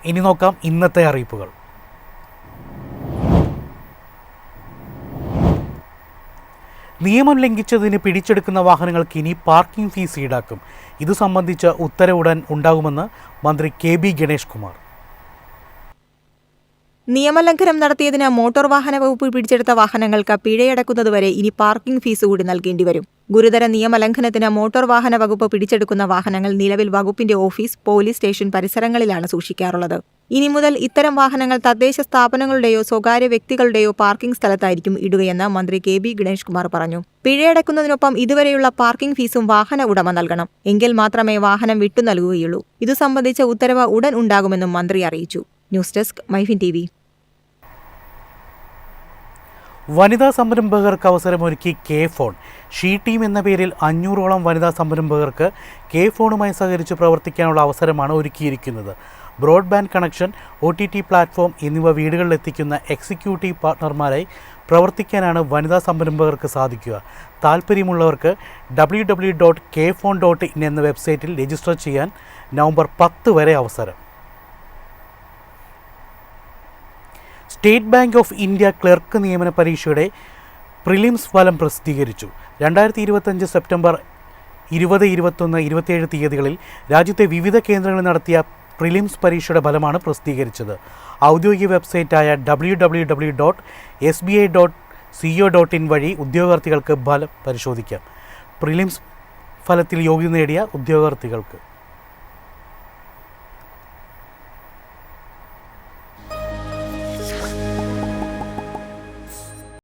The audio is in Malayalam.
ഇനി നോക്കാം ഇന്നത്തെ അറിയിപ്പുകൾ. നിയമം ലംഘിച്ചതിന് പിടിച്ചെടുക്കുന്ന വാഹനങ്ങൾക്ക് ഇനി പാർക്കിംഗ് ഫീസ് ഈടാക്കും. ഇതു സംബന്ധിച്ച ഉത്തരവുടൻ ഉണ്ടാകുമെന്ന് മന്ത്രി KB ഗണേഷ് കുമാർ. നിയമലംഘനം നടത്തിയതിന് മോട്ടോർ വാഹന വകുപ്പ് പിടിച്ചെടുത്ത വാഹനങ്ങൾക്ക് പിഴയടക്കുന്നതുവരെ ഇനി പാർക്കിംഗ് ഫീസ് കൂടി നൽകേണ്ടി വരും. ഗുരുതര നിയമലംഘനത്തിന് മോട്ടോർ വാഹന വകുപ്പ് പിടിച്ചെടുക്കുന്ന വാഹനങ്ങൾ നിലവിൽ വകുപ്പിന്റെ ഓഫീസ്, പോലീസ് സ്റ്റേഷൻ പരിസരങ്ങളിലാണ് സൂക്ഷിക്കാറുള്ളത്. ഇനി മുതൽ ഇത്തരം വാഹനങ്ങൾ തദ്ദേശ സ്ഥാപനങ്ങളുടെയോ സ്വകാര്യ വ്യക്തികളുടെയോ പാർക്കിംഗ് സ്ഥലത്തായിരിക്കും ഇടുകയെന്ന് മന്ത്രി KB ഗണേഷ് കുമാർ പറഞ്ഞു. പിഴയടക്കുന്നതിനൊപ്പം ഇതുവരെയുള്ള പാർക്കിംഗ് ഫീസും വാഹന ഉടമ നൽകണം. എങ്കിൽ മാത്രമേ വാഹനം വിട്ടു നൽകുകയുള്ളൂ. ഇതു സംബന്ധിച്ച ഉത്തരവ് ഉടൻ ഉണ്ടാകുമെന്നും മന്ത്രി അറിയിച്ചു. News desk MyFin TV. വനിതാ സംരംഭകർക്ക് അവസരമൊരുക്കി K-ഫോൺ. ഷീ ടീം എന്ന പേരിൽ 500ഓളം വനിതാ സംരംഭകർക്ക് K-ഫോണുമായി സഹകരിച്ച് പ്രവർത്തിക്കാനുള്ള അവസരമാണ് ഒരുക്കിയിരിക്കുന്നത്. ബ്രോഡ്ബാൻഡ് കണക്ഷൻ, OTT പ്ലാറ്റ്ഫോം എന്നിവ വീടുകളിലെത്തിക്കുന്ന എക്സിക്യൂട്ടീവ് പാർട്ട്ണർമാരായി പ്രവർത്തിക്കാനാണ് വനിതാ സംരംഭകർക്ക് സാധിക്കുക. താൽപ്പര്യമുള്ളവർക്ക് www.kphone.in എന്ന വെബ്സൈറ്റിൽ രജിസ്റ്റർ ചെയ്യാൻ നവംബർ 10 വരെ അവസരം. State bank of India clerk നിയമന പരീക്ഷയുടെ പ്രിലിംസ് ഫലം പ്രസിദ്ധീകരിച്ചു. 2025 സെപ്റ്റംബർ 20, 21, 27 തീയതികളിൽ രാജ്യത്തെ വിവിധ കേന്ദ്രങ്ങളിൽ നടത്തിയ പ്രിലിംസ് പരീക്ഷയുടെ ഫലമാണ് പ്രസിദ്ധീകരിച്ചത്. ഔദ്യോഗിക വെബ്സൈറ്റായ www.sbi.co.in വഴി ഉദ്യോഗാർത്ഥികൾക്ക് ഫലം പരിശോധിക്കാം. പ്രിലിംസ് ഫലത്തിൽ യോഗ്യത നേടിയ ഉദ്യോഗാർത്ഥികൾക്ക്